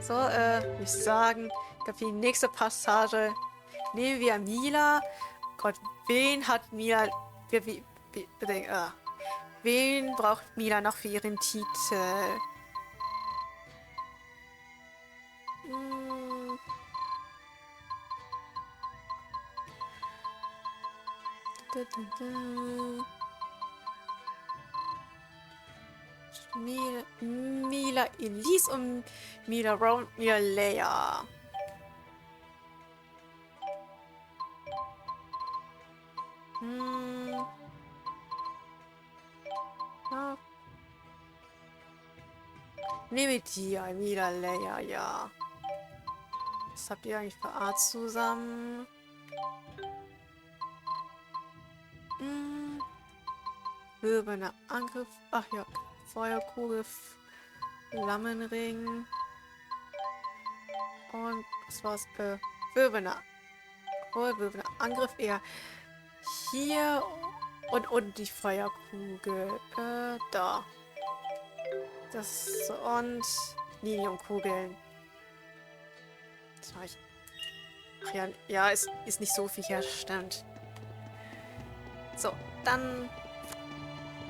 So, würde ich sagen, ich glaube, für die nächste Passage nehmen wir Milla. Gott, wen hat Milla... Wen braucht Milla noch für ihren Titel? Milla Elise und Milla Brown, Milla Leia. Ja. Nehme die, Milla Leia, ja. Was habt ihr eigentlich für Art zusammen? Wirbelnder Angriff. Ach ja. Feuerkugel. Flammenring. Und was war's? Wirbelnder. Wirbelnder Angriff eher hier. Und die Feuerkugel. Da. Das und Linienkugeln. Das war ich. Ach ja, ja, es ist nicht so viel her, stimmt. So, dann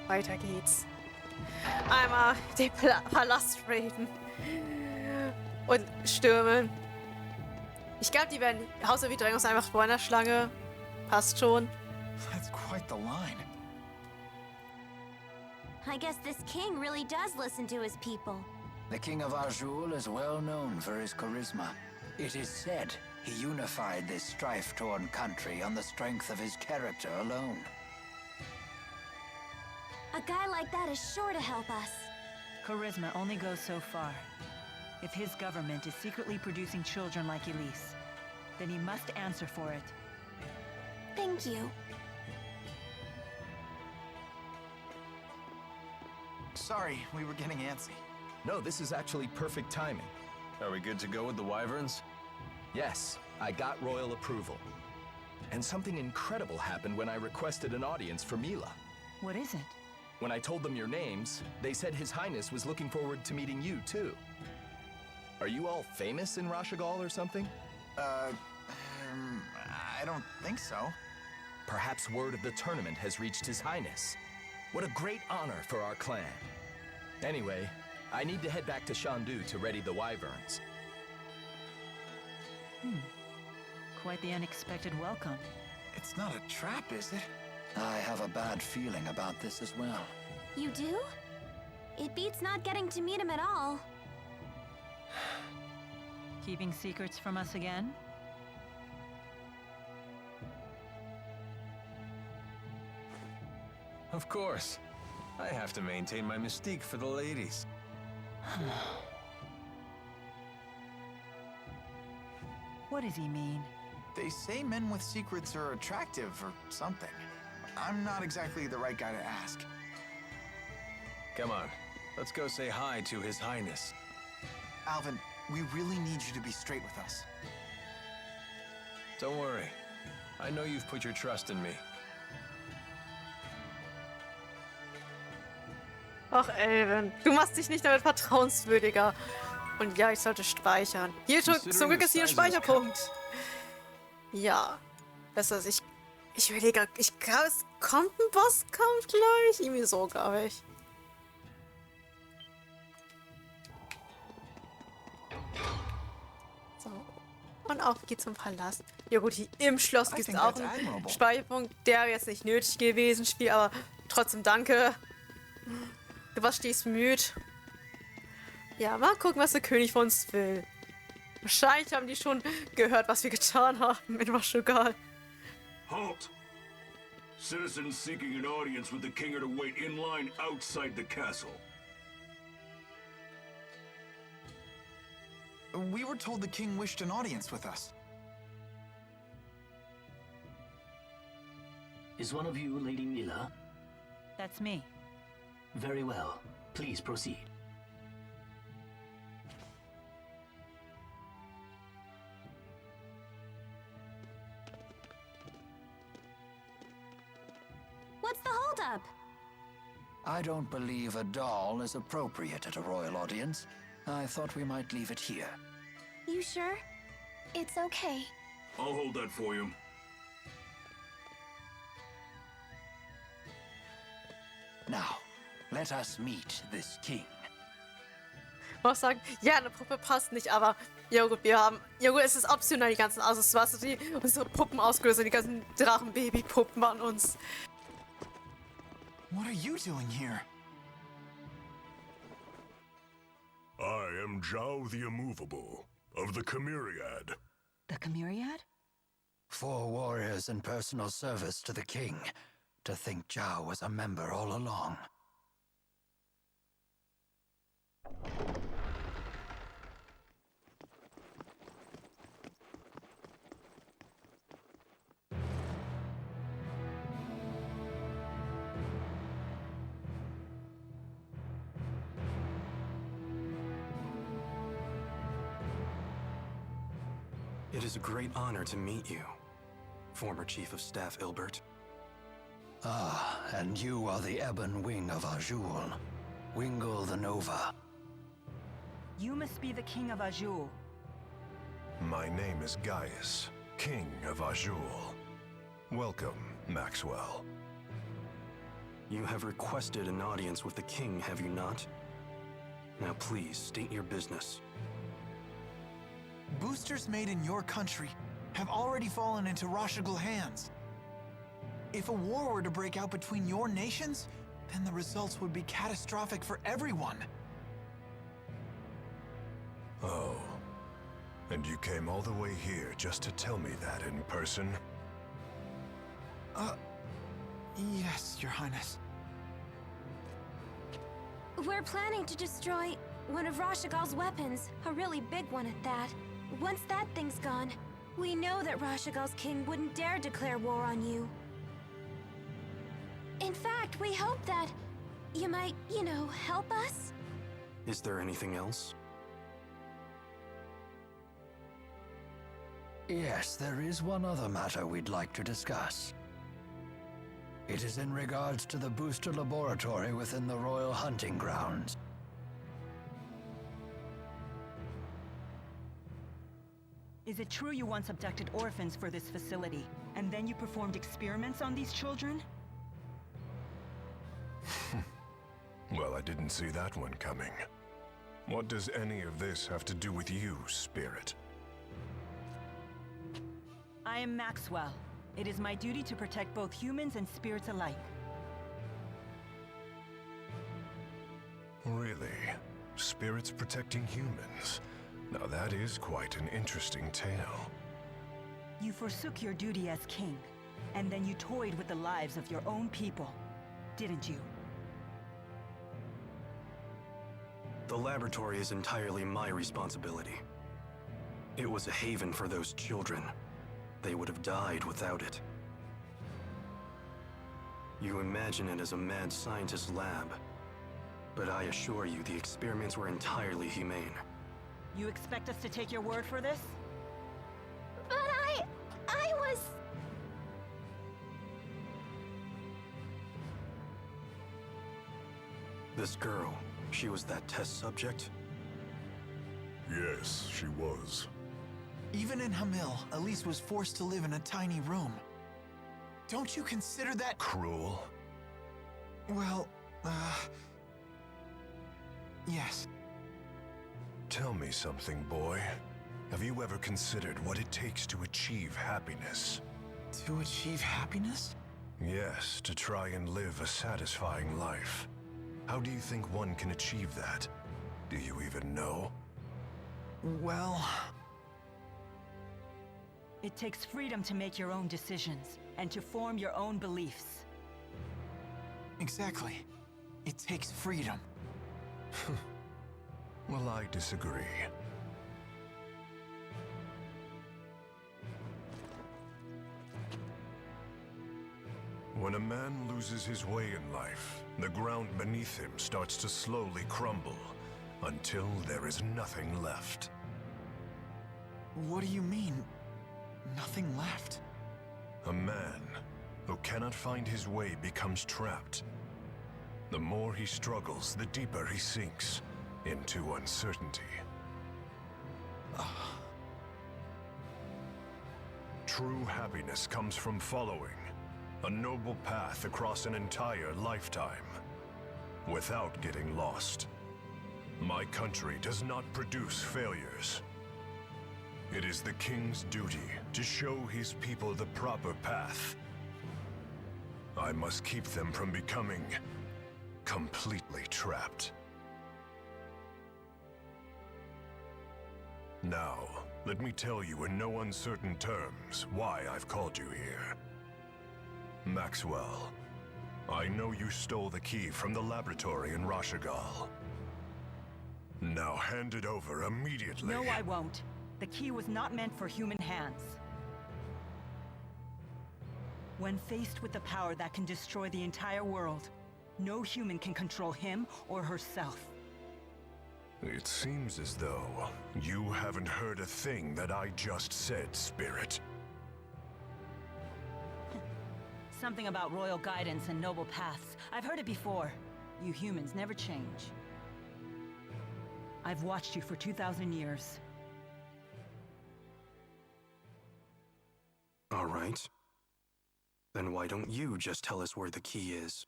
weiter geht's. Einmal den Palast raiden und stürmen. Ich glaube, die werden Haus wie drängen uns einfach vor einer Schlange. Passt schon. That's quite the line. I guess this king really does listen to his people. The king of Auj-Oule is well known for his charisma. It is said he unified this strife-torn country on the strength of his character alone. A guy like that is sure to help us. Charisma only goes so far. If his government is secretly producing children like Elise, then he must answer for it. Thank you. Sorry, we were getting antsy. No, this is actually perfect timing. Are we good to go with the wyverns? Yes, I got royal approval. And something incredible happened when I requested an audience for Milla. What is it? When I told them your names, they said His Highness was looking forward to meeting you, too. Are you all famous in Rashagal or something? I don't think so. Perhaps word of the tournament has reached His Highness. What a great honor for our clan. Anyway, I need to head back to Shandu to ready the wyverns. Quite the unexpected welcome. It's not a trap, is it? I have a bad feeling about this as well. You do? It beats not getting to meet him at all. Keeping secrets from us again? Of course. I have to maintain my mystique for the ladies. What does he mean? They say men with secrets are attractive or something. I'm not exactly the right guy to ask. Come on, let's go say hi to His Highness. Alvin, we really need you to be straight with us. Don't worry. I know you've put your trust in me. Ach, Elvin, du machst dich nicht damit vertrauenswürdiger. Und ja, ich sollte speichern. Hier, zum Glück ist hier ein Speicherpunkt. Ja. Besser als ich überlege, ich glaube, es kommt ein Bosskampf gleich. Irgendwie so, glaube ich. So. Und auf geht's zum Palast. Ja gut, hier im Schloss gibt es auch einen Speicherpunkt. Der wäre jetzt nicht nötig gewesen, Spiel, aber trotzdem danke. Du warst stets müde. Ja, mal gucken, was der König von uns will. Wahrscheinlich haben die schon gehört, was wir getan haben in Rashagal. Halt! Citizens seeking an audience with the king are to wait in line outside the castle. We were told the king wished an audience with us. Is one of you Lady Milla? That's me. Very well. Please proceed. What's the holdup? I don't believe a doll is appropriate at a royal audience. I thought we might leave it here. You sure? It's okay. I'll hold that for you. Now, let us meet this king. Ich muss sagen, ja, eine Puppe passt nicht, aber ja gut, es ist optional, die ganzen Accessoires, die unsere Puppen ausgelöst haben, die ganzen Drachenbaby-Puppen an uns. What are you doing here? I am Zhao the Immovable, of the Chimeriad. The Chimeriad? 4 warriors in personal service to the king. To think Zhao was a member all along. It is a great honor to meet you, former Chief of Staff Ilbert. Ah, and you are the ebon wing of Auj-Oule, Wingle the Nova. You must be the king of Auj-Oule. My name is Gaius, King of Auj-Oule. Welcome, Maxwell. You have requested an audience with the king, have you not? Now please, state your business. Boosters made in your country have already fallen into Rashigal hands. If a war were to break out between your nations, then the results would be catastrophic for everyone. Oh. And you came all the way here just to tell me that in person? Yes, Your Highness. We're planning to destroy one of Rashigal's weapons, a really big one at that. Once that thing's gone, we know that Rashigal's king wouldn't dare declare war on you. In fact, we hope that you might, help us? Is there anything else? Yes, there is one other matter we'd like to discuss. It is in regards to the booster laboratory within the Royal Hunting Grounds. Is it true you once abducted orphans for this facility, and then you performed experiments on these children? Well, I didn't see that one coming. What does any of this have to do with you, Spirit? I am Maxwell. It is my duty to protect both humans and spirits alike. Really? Spirits protecting humans? Now that is quite an interesting tale. You forsook your duty as king, and then you toyed with the lives of your own people, didn't you? The laboratory is entirely my responsibility. It was a haven for those children. They would have died without it. You imagine it as a mad scientist's lab, but I assure you the experiments were entirely humane. You expect us to take your word for this? But I was... This girl, she was that test subject? Yes, she was. Even in Hamil, Elise was forced to live in a tiny room. Don't you consider that cruel? Well, yes. Tell me something, boy. Have you ever considered what it takes to achieve happiness? To achieve happiness? Yes, to try and live a satisfying life. How do you think one can achieve that? Do you even know? Well... It takes freedom to make your own decisions, and to form your own beliefs. Exactly. It takes freedom. Well, I disagree. When a man loses his way in life, the ground beneath him starts to slowly crumble, until there is nothing left. What do you mean, nothing left? A man who cannot find his way becomes trapped. The more he struggles, the deeper he sinks, into uncertainty. True happiness comes from following a noble path across an entire lifetime without getting lost. My country does not produce failures. It is the king's duty to show his people the proper path. I must keep them from becoming completely trapped. Now, let me tell you in no uncertain terms why I've called you here. Maxwell, I know you stole the key from the laboratory in Rashigal. Now hand it over immediately. No, I won't. The key was not meant for human hands. When faced with the power that can destroy the entire world, no human can control him or herself. It seems as though you haven't heard a thing that I just said, Spirit. Something about royal guidance and noble paths. I've heard it before. You humans never change. I've watched you for 2,000 years. All right. Then why don't you just tell us where the key is?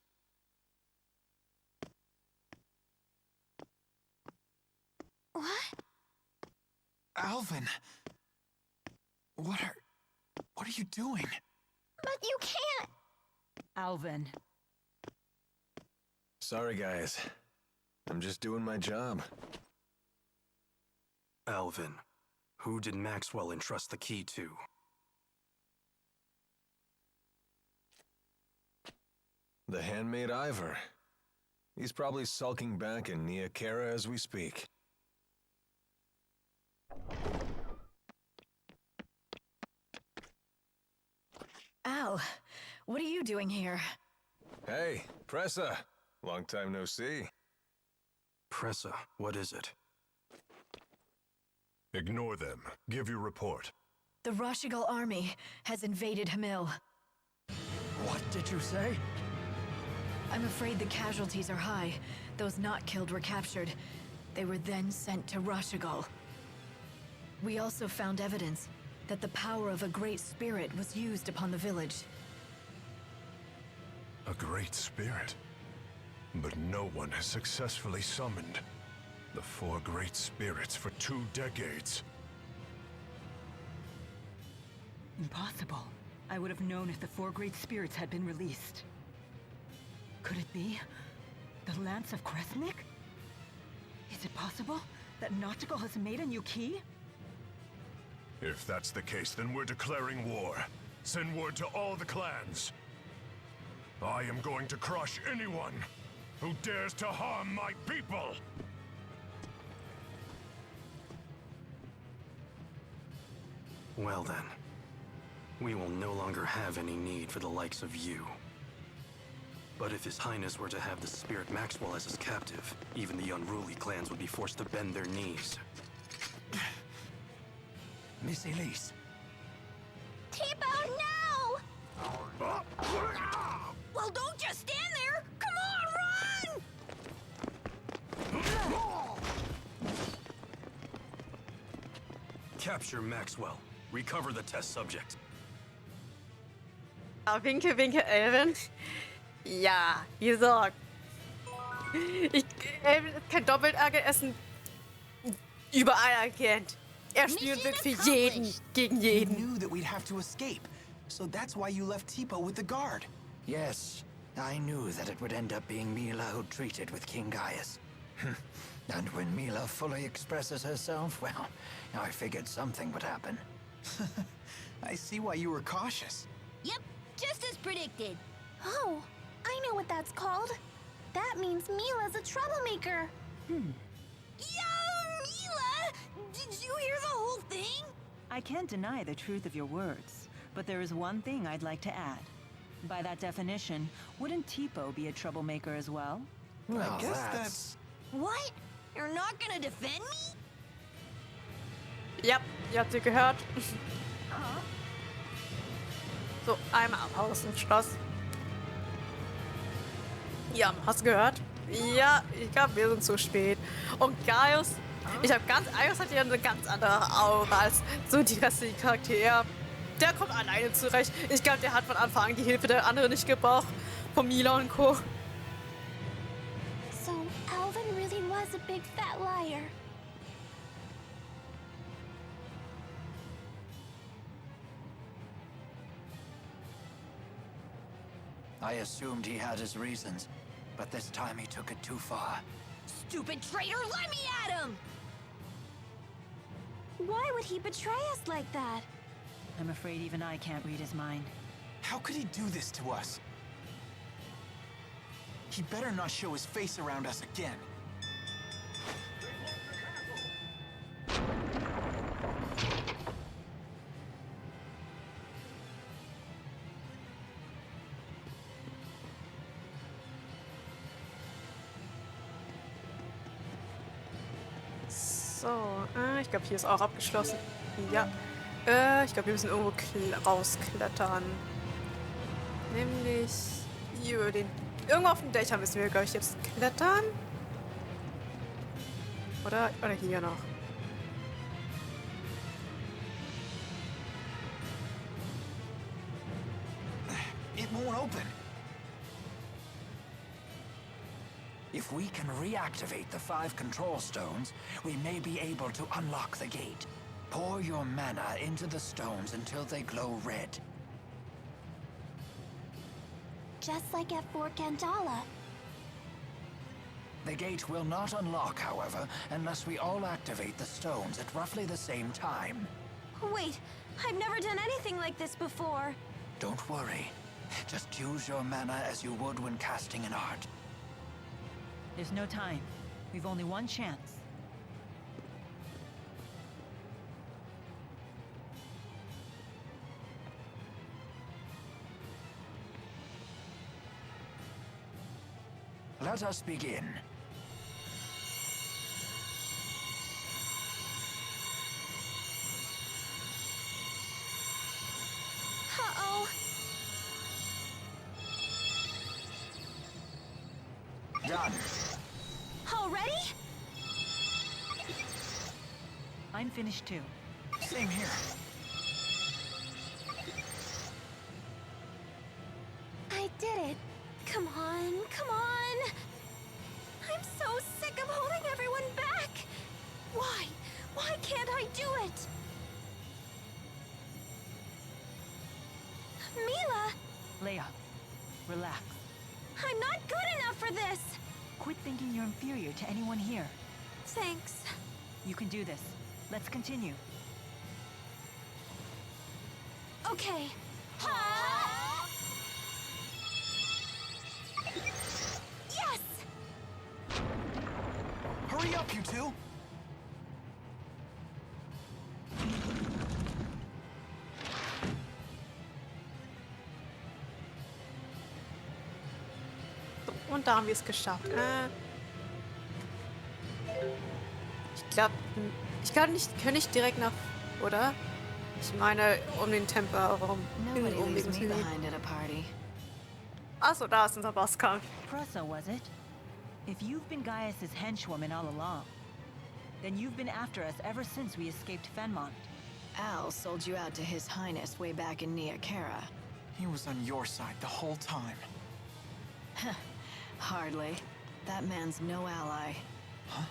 What? Alvin! What are you doing? But you can't! Alvin. Sorry, guys. I'm just doing my job. Alvin, who did Maxwell entrust the key to? The handmaid Ivor. He's probably sulking back in Nia Kara as we speak. Al, what are you doing here? Hey, Pressa. Long time no see. Pressa, what is it? Ignore them. Give your report. The Rashigal army has invaded Hamil. What did you say? I'm afraid the casualties are high. Those not killed were captured. They were then sent to Rashigal. We also found evidence that the power of a great spirit was used upon the village. A great spirit? But no one has successfully summoned the 4 great spirits for 2 decades. Impossible. I would have known if the 4 great spirits had been released. Could it be the Lance of Kresnik? Is it possible that Nautical has made a new key? If that's the case, then we're declaring war. Send word to all the clans. I am going to crush anyone who dares to harm my people! Well then, we will no longer have any need for the likes of you. But if His Highness were to have the Spirit Maxwell as his captive, even the unruly clans would be forced to bend their knees. Miss Elise. Tipo, no! Well, don't just stand there! Come on, run! Capture Maxwell. Recover the test subject. Winke, winke, Elvin. Ja, wie gesagt. Elvin ist kein Doppelagent, er ist ein Überall-Agent. Er spielt wirklich für jeden, gegen jeden. You knew that we'd have to escape, so that's why you left Tipo with the guard. Yes, I knew that it would end up being Milla who treated with King Gaius. And when Milla fully expresses herself, well, I figured something would happen. I see why you were cautious. Yep, just as predicted. Oh, I know what that's called. That means Milla's a troublemaker. Milla! Did you hear the whole thing? I can't deny the truth of your words, but there is one thing I'd like to add. By that definition, wouldn't Tipo be a troublemaker as well? Well, I guess that's... What? You're not gonna defend me? Ja, ihr habt sie gehört. So, einmal aus dem Schloss. Ja, hast du gehört? Ja, ich glaube, wir sind zu spät. Und Gaius, Gaius hat ja eine ganz andere Aura als so die restlichen Charaktere. Der kommt alleine zurecht. Ich glaube, der hat von Anfang an die Hilfe der anderen nicht gebraucht. Von Milla und Co. So, Alvin really was a big fat liar. I assumed he had his reasons, but this time he took it too far. Stupid traitor, let me at him! Why would he betray us like that? I'm afraid even I can't read his mind. How could he do this to us? He better not show his face around us again. So, ich glaube, hier ist auch abgeschlossen. Ja. Ich glaube, wir müssen irgendwo rausklettern. Nämlich hier über den... Irgendwo auf den Dächern müssen wir, glaube ich, jetzt klettern. Oder hier noch. It won't open. If we can reactivate the 5 control stones, we may be able to unlock the gate. Pour your mana into the stones until they glow red. Just like at Fort Gandala. The gate will not unlock, however, unless we all activate the stones at roughly the same time. Wait, I've never done anything like this before. Don't worry. Just use your mana as you would when casting an art. There's no time. We've only one chance. Let us begin. Uh-oh. Done. Already? I'm finished too. Same here. I did it. Come on, come on. I'm so sick of holding everyone back. Why? Why can't I do it? Milla! Leia, relax. I'm not good enough for this. Quit thinking you're inferior to anyone here. Thanks. You can do this. Let's continue. Okay. Ha! Yes! Hurry up, you two! So, und da haben wir es geschafft. Ich glaube nicht, König direkt nach, oder? Ich meine, um den Tempel herum. Achso, da ist unser Bosskampf. Pressa, was it? If you've been Gaius' henchwoman all along, then you've been after us ever since we escaped Fenmont. Al sold you out to His Highness way back in Niakara. He was on your side the whole time. Hardly. That man's no ally. Huh?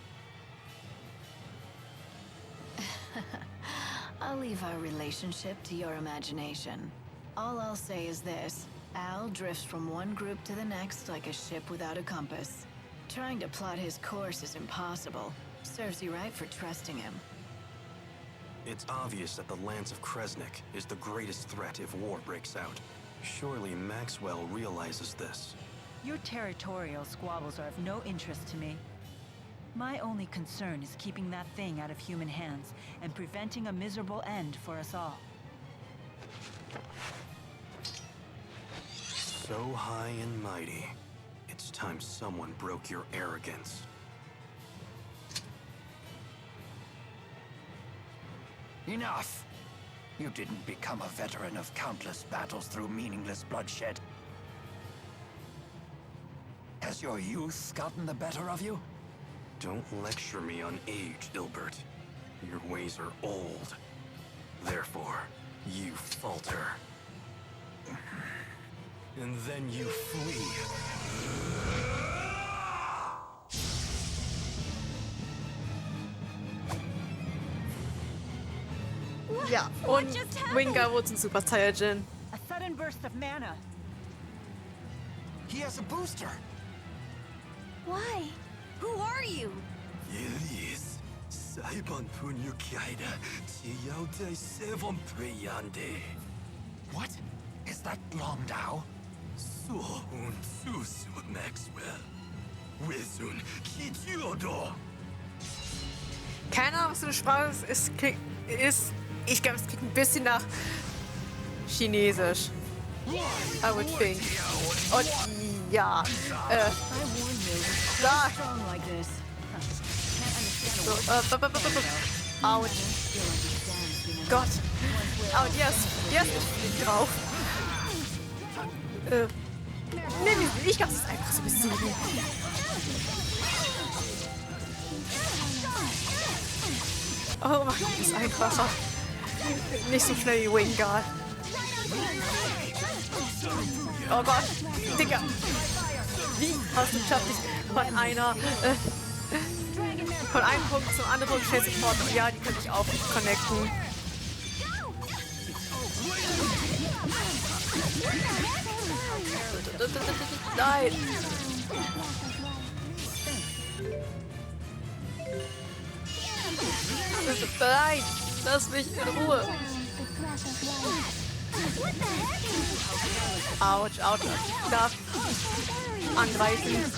I'll leave our relationship to your imagination. All I'll say is this. Al drifts from one group to the next like a ship without a compass. Trying to plot his course is impossible. Serves you right for trusting him. It's obvious that the Lance of Kresnik is the greatest threat if war breaks out. Surely Maxwell realizes this. Your territorial squabbles are of no interest to me. My only concern is keeping that thing out of human hands and preventing a miserable end for us all. So high and mighty. It's time someone broke your arrogance. Enough! You didn't become a veteran of countless battles through meaningless bloodshed. Has your youth gotten the better of you? Don't lecture me on age, Ilbert. Your ways are old. Therefore, you falter. And then you flee. Ja, und Winger wurde zum Super Saiyajin. A sudden burst of mana. He has a booster. Why? Who are you? Yes, Saibon Punyukaida, Tiyaude Sevon Preyande. What? Is that Longdao? So un Susu Maxwell. Wizun Kitiodo. Keine Ahnung, was für eine Sprache es ist. Ich glaube, es klingt ein bisschen nach Chinesisch. I would think. Und ja, da. So, Autsch. Gott. Oh, die ist nicht drauf. Nee, ich glaube, es ist einfach so besiegen. Oh, das ist einfacher. Nicht so schnell wie Wingard. Oh Gott, Digga. Wie hast du geschafft, dich von einem Punkt zum anderen Punkt schnell sofort? Ja, die könnte ich auch connecten. Nein. Nein, lass mich in Ruhe. Autsch, Autsch. Ich darf angreifen.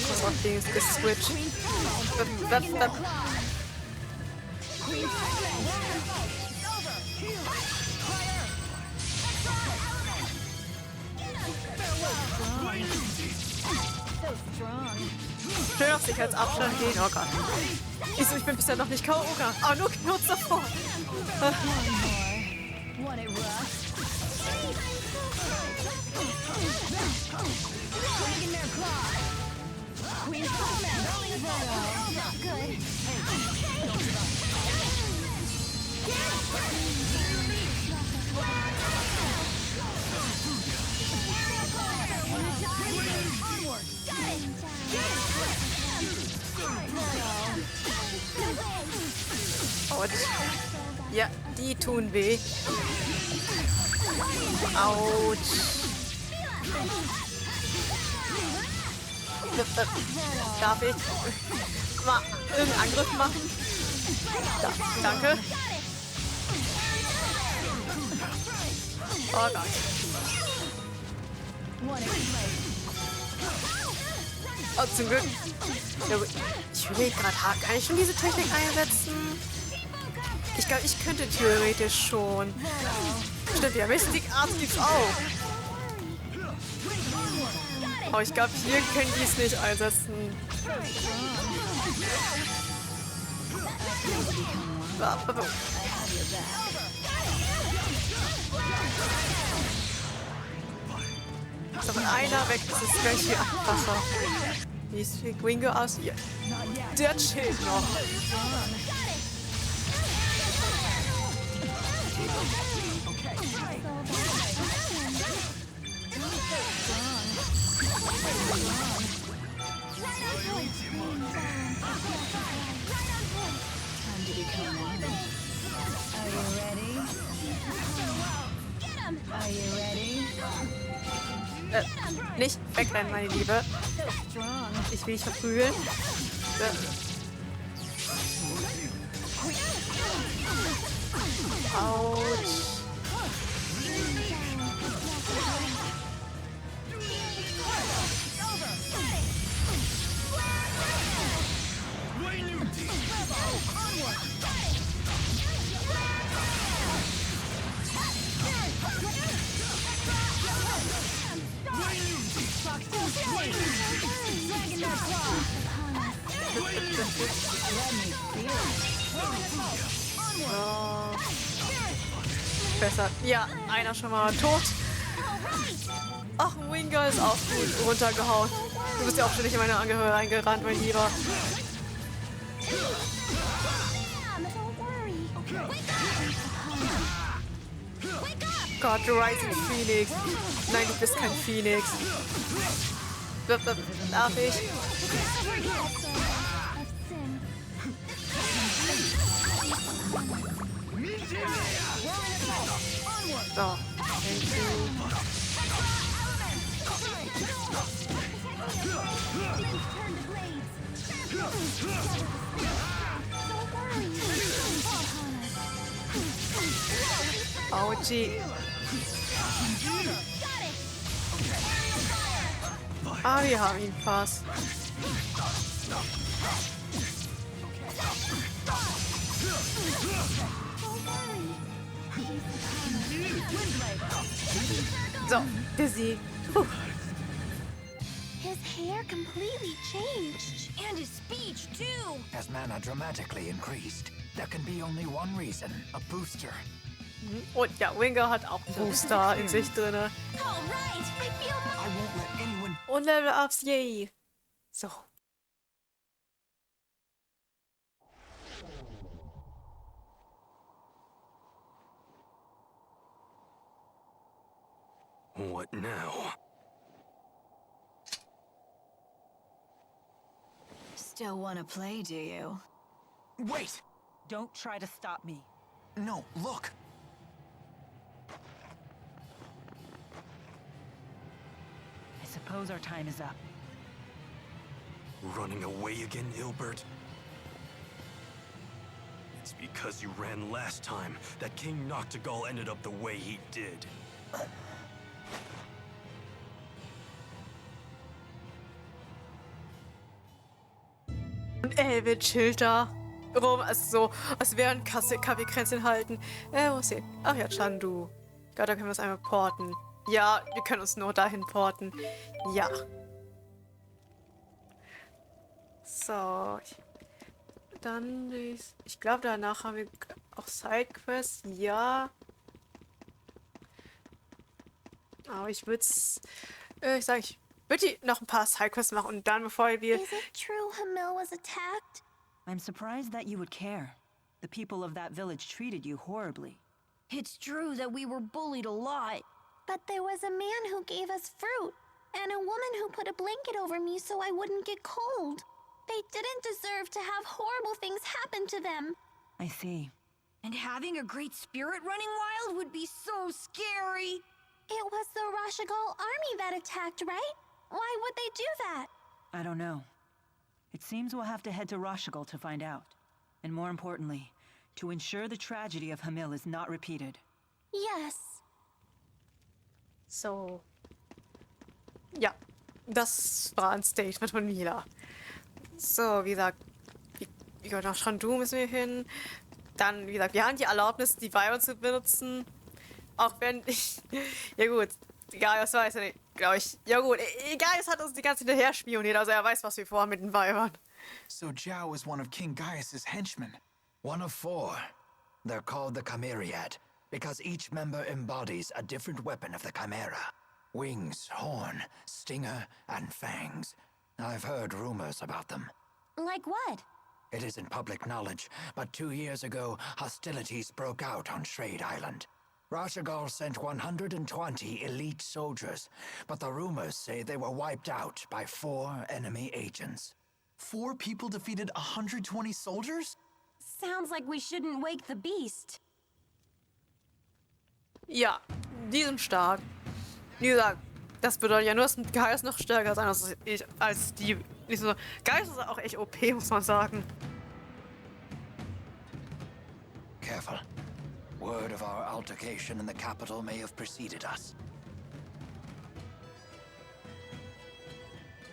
Kurz auf Dings geswitcht. Schön auf Sicherheitsabstand gehen. Oh Gott. Ich bin bisher noch nicht K.O. gegangen. Aber nur kurz davor. Und ja, die tun weh. Autsch. Darf ich mal irgendeinen Angriff machen? Da, danke. Oh Gott. Oh, zum Glück. Ich will gerade hart. Kann ich schon diese Technik einsetzen? Ich glaube, ich könnte theoretisch schon. Stimmt, ja, Mystic Arts gibt's auch. Oh, ich glaube, hier können die es nicht einsetzen. So, von einer weg ist es gleich viel einfacher. Wie sieht Wingo aus? Hier. Der chillt noch. Nicht wegrennen, meine Liebe. Ich will dich verprügeln. Autsch. besser. Ja, einer schon mal tot. Ach, Winger ist auch gut runtergehauen. Du bist ja auch schon nicht in meine Angehörige reingerannt, mein Lieber. Gott, Rising Phoenix. Nein, du bist kein Phoenix. Darf ich? So, thank you. Auj-Oule. Ah, wir haben ihn fast. So, besiegt. His hair completely changed. And his speech, too. As mana dramatically increased, there can be only one reason, a booster. Und ja, Winger hat auch Booster in sich drin. Und Level-Ups, yay. So. What now? Still want to play, do you? Wait! Don't try to stop me. No, look! I suppose our time is up. Running away again, Ilbert? It's because you ran last time that King Noctigal ended up the way he did. Und Elbe chillt da rum, also so, als wären Kaffeekränzchen halten. Wo ist sie? Ach ja, Chandu. Ich glaube, da können wir es einmal porten. Ja, wir können uns nur dahin porten. Ja. So. Dann, ich glaube, danach haben wir auch Sidequests. Ja. Aber ich würde es, ich würde die noch ein paar Sidequests machen und dann, bevor wir... Is it true Hamil was attacked? I'm surprised that you would care. The people of that village treated you horribly. It's true that we were bullied a lot. But there was a man who gave us fruit, and a woman who put a blanket over me so I wouldn't get cold. They didn't deserve to have horrible things happen to them. I see. And having a great spirit running wild would be so scary. It was the Rashigal army that attacked, right? Why would they do that? I don't know. It seems we'll have to head to Rashigal to find out. And more importantly, to ensure the tragedy of Hamil is not repeated. Yes. So. Ja, das war ein Statement von Milla. So, wie gesagt, nach Chandu müssen wir hin. Dann, wie gesagt, wir haben die Erlaubnis, die Weibern zu benutzen. Auch wenn ich... Ja gut, egal, das weiß er nicht, glaube ich. Ja gut, egal, es hat uns die ganze Zeit hinterher spioniert, also er weiß, was wir vorhaben mit den Weibern. So Zhao is one of King Gaius' henchmen. One of 4. They're called the Chimeriad, because each member embodies a different weapon of the Chimera. Wings, horn, stinger, and fangs. I've heard rumors about them. Like what? It isn't public knowledge, but 2 years ago, hostilities broke out on Shrade Island. Rashigal sent 120 elite soldiers, but the rumors say they were wiped out by 4 enemy agents. 4 people defeated 120 soldiers? Sounds like we shouldn't wake the beast. Ja, die sind stark. Wie gesagt, das bedeutet ja nur, dass Gaius noch stärker sein als die. Nicht so. Gaius ist auch echt OP, muss man sagen. Careful. Word of our altercation in the capital may have preceded us.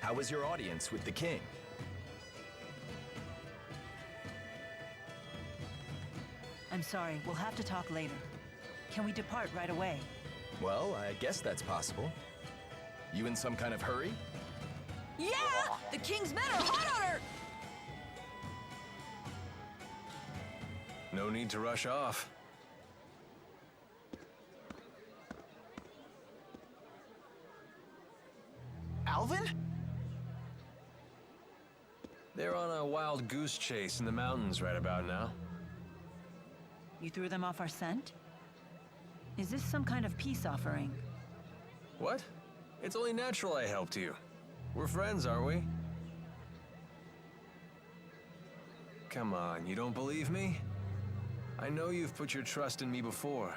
How was your audience with the king? I'm sorry, we'll have to talk later. Can we depart right away? Well, I guess that's possible. You in some kind of hurry? Yeah! The king's men are hot on her! No need to rush off. They're on a wild goose chase in the mountains right about now. You threw them off our scent? Is this some kind of peace offering? What? It's only natural I helped you. We're friends, aren't we? Come on, you don't believe me? I know you've put your trust in me before.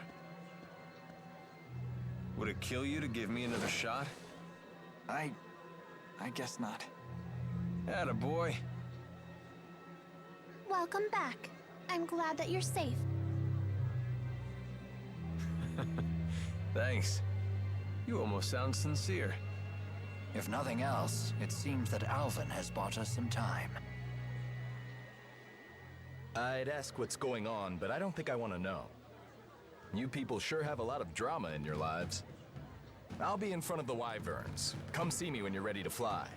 Would it kill you to give me another shot? I guess not. Attaboy. Welcome back. I'm glad that you're safe. Thanks. You almost sound sincere. If nothing else, it seems that Alvin has bought us some time. I'd ask what's going on, but I don't think I want to know. You people sure have a lot of drama in your lives. I'll be in front of the Wyverns. Come see me when you're ready to fly.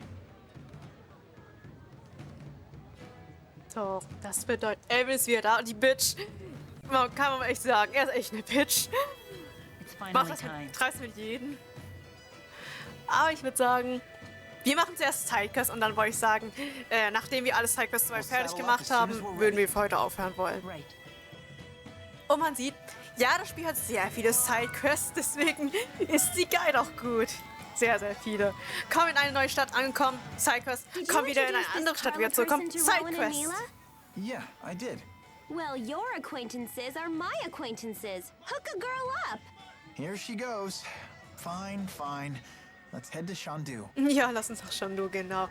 So, das bedeutet, Elvin ist wieder da und die Bitch. Man kann aber echt sagen, er ist echt eine Bitch. Macht das mit jedem. Aber ich würde sagen, wir machen zuerst Sidequest und dann wollte ich sagen, nachdem wir alle Sidequests soweit fertig gemacht haben, würden wir für heute aufhören wollen. Und man sieht, ja, das Spiel hat sehr viele Sidequests, deswegen ist die Guide auch gut. Sehr, sehr viele. Kaum in eine neue Stadt angekommen, Sidequest. Komm wieder in eine andere Stadt wieder zurückkommen, Sidequest. Yeah, I did. Well, your acquaintances are my acquaintances. Hook a girl up. Here she goes. Fine, fine. Let's head to Shandu. Ja, lass uns nach Shandu, genau.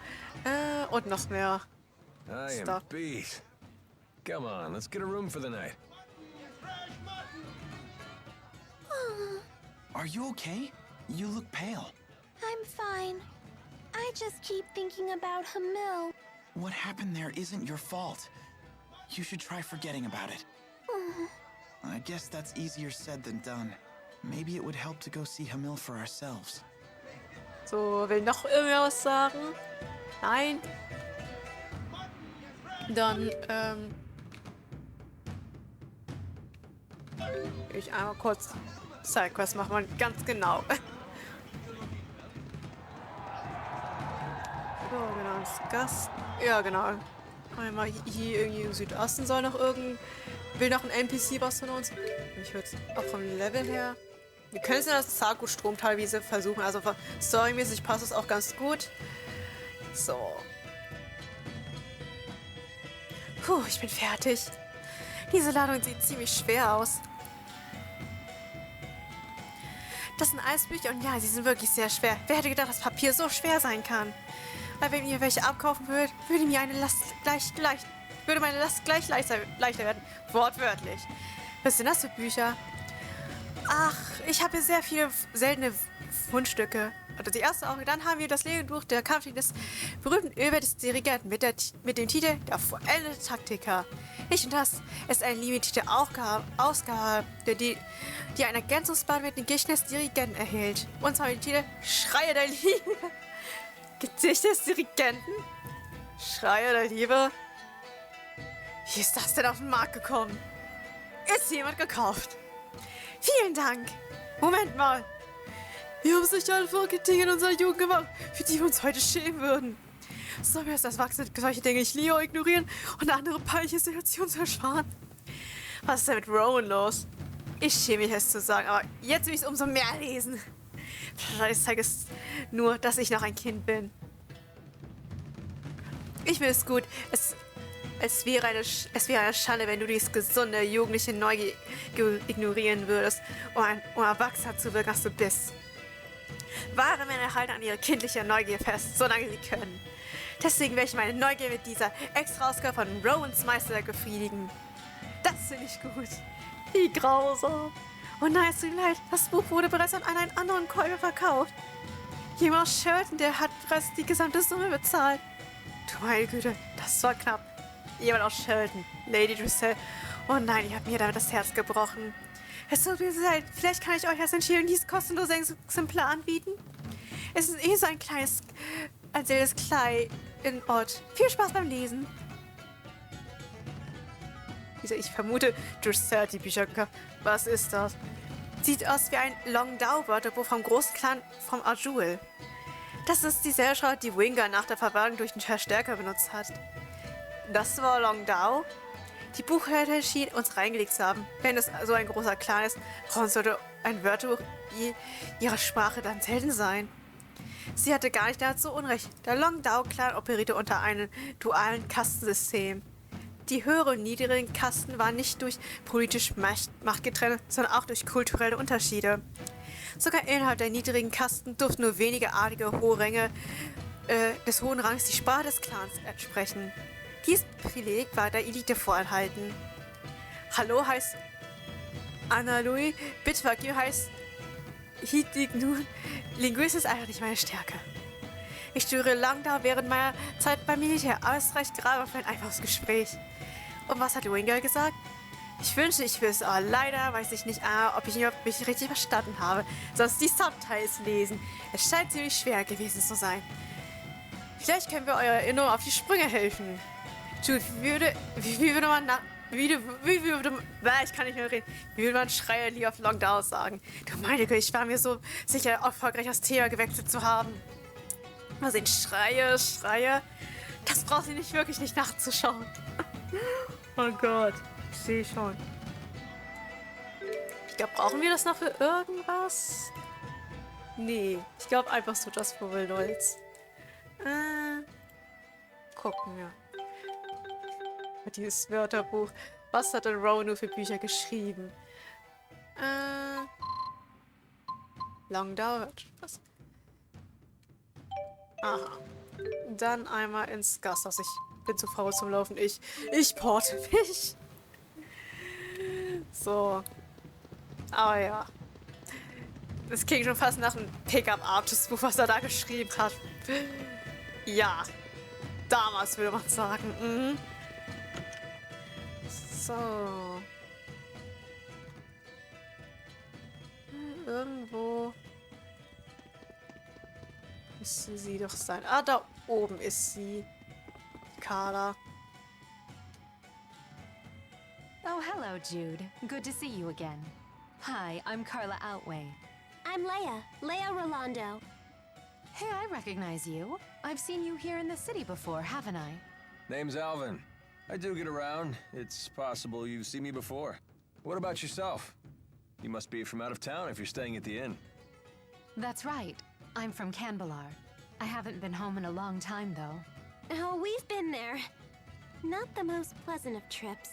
Und noch mehr. I am beat. Come on, let's get a room for the night. Are you okay? You look pale. I'm fine. I just keep thinking about Hamil. What happened there isn't your fault. You should try forgetting about it. I guess that's easier said than done. Maybe it would help to go see Hamil for ourselves. So, will noch irgendwas sagen? Nein? Dann, ich einmal kurz Sidequest machen wir ganz genau. So, genau, das Gast. Ja, genau. Einmal hier irgendwie im Südosten soll noch will noch ein NPC was von uns. Ich würde es auch vom Level her. Wir können es in das Zaku-Strom teilweise versuchen. Also storymäßig passt es auch ganz gut. So. Puh, ich bin fertig. Diese Ladung sieht ziemlich schwer aus. Das sind Eisbücher und ja, sie sind wirklich sehr schwer. Wer hätte gedacht, dass Papier so schwer sein kann? Weil wenn ihr welche abkaufen würdet, würde meine Last gleich leichter werden. Wortwörtlich. Was sind das für Bücher? Ach, ich habe hier sehr viele seltene Fundstücke. Also die erste auch. Dann haben wir das Legebuch der Kampf des berühmten Über des Dirigenten mit dem Titel Der vollendete Taktiker. Nicht und das ist eine limitierte Ausgabe, die ein Ergänzungsband mit dem Gedächtnis des Dirigenten erhielt. Und zwar mit dem Titel Schreie der Liebe. Gedächtnis des Dirigenten? Schreie der Liebe? Wie ist das denn auf den Markt gekommen? Ist jemand gekauft? Vielen Dank. Moment mal. Wir haben sicher alle verrückte Dinge in unserer Jugend gemacht, für die wir uns heute schämen würden. Sollen wir als Erwachsene solche Dinge nicht lieber ignorieren und andere peinliche Situationen zu ersparen? Was ist denn mit Rowan los? Ich schäme mich, es zu sagen, aber jetzt will ich es umso mehr lesen. Vielleicht zeigt es nur, dass ich noch ein Kind bin. Ich will es gut. Es wäre eine Schande, wenn du dieses gesunde, jugendliche Neugier ignorieren würdest, um erwachsener zu wirken, als du bist. Wahre Männer halten an ihrer kindlichen Neugier fest, solange sie können. Deswegen werde ich meine Neugier mit dieser Extra-Ausgabe von Rowans Meister befriedigen. Das finde ich gut. Wie grausam. Oh nein, es tut mir leid, das Buch wurde bereits an einen anderen Käufer verkauft. Jemand aus Shelton, der hat bereits die gesamte Summe bezahlt. Du meine Güte, das war knapp. Jemand aus Shelton, Lady Drusel. Oh nein, ihr habt mir damit das Herz gebrochen. Es tut mir leid, vielleicht kann ich euch als Entschädigung dieses kostenlose Exemplar anbieten. Es ist so ein seltenes Klei in Ort. Viel Spaß beim Lesen. Ich vermute, Drusel hat die Bücher gekauft. Was ist das? Sieht aus wie ein Longdau-Wörterbuch vom großen Clan vom Auj-Oule. Das ist dieselbe Schraube, die Winger nach der Verwandlung durch den Verstärker benutzt hat. Das war Longdao. Die Buchhalter schien uns reingelegt zu haben. Wenn es so ein großer Clan ist, warum sollte ein Wörterbuch ihrer Sprache dann selten sein? Sie hatte gar nicht dazu Unrecht. Der Longdao-Clan operierte unter einem dualen Kastensystem. Die höheren und niedrigen Kasten waren nicht durch politische Macht getrennt, sondern auch durch kulturelle Unterschiede. Sogar innerhalb der niedrigen Kasten durften nur wenige adlige hohe Ränge des hohen Rangs die Sprache des Clans entsprechen. Dieses Privileg war der Elite vorenthalten. Hallo heißt Anna-Louis, Bitvergib heißt Hitignu. Linguistik ist einfach nicht meine Stärke. Ich studiere Longdao während meiner Zeit beim Militär, aber es reicht gerade für ein einfaches Gespräch. Und was hat Winger gesagt? Ich wünschte, ich wüsste, aber leider weiß ich nicht, ob ich mich richtig verstanden habe. Sonst die Subtitles lesen. Es scheint ziemlich schwer gewesen zu sein. Vielleicht können wir eurer Erinnerung auf die Sprünge helfen. Jude, wie würde man ich kann nicht mehr reden. Wie würde man Schreierli auf Longdao sagen? Du meine Güte, ich war mir so sicher, erfolgreich das Thema gewechselt zu haben. Mal sehen, Schreie. Das braucht sie nicht nachzuschauen. Oh Gott, ich sehe schon. Ich glaube, brauchen wir das noch für irgendwas? Nee, ich glaube einfach so das für Leute. Gucken wir. Dieses Wörterbuch. Was hat denn Rowan nur für Bücher geschrieben? Longdao. Was? Aha. Dann einmal ins Gasthaus. Ich bin zu faul zum Laufen. Ich porte mich. So. Aber ja. Das klingt schon fast nach einem Pickup-Artist-Buch, was er da geschrieben hat. Ja. Damals würde man sagen. Mhm. So. Irgendwo müsste sie doch sein. Ah, da oben ist sie. Carla. Oh, hello, Jude. Good to see you again. Hi, I'm Carla Outway. I'm Leia Rolando. Hey, I recognize you. I've seen you here in the city before, haven't I? Name's Alvin. I do get around. It's possible you've seen me before. What about yourself? You must be from out of town if you're staying at the inn. That's right. I'm from Canbalar. I haven't been home in a long time, though. Oh, we've been there. Not the most pleasant of trips.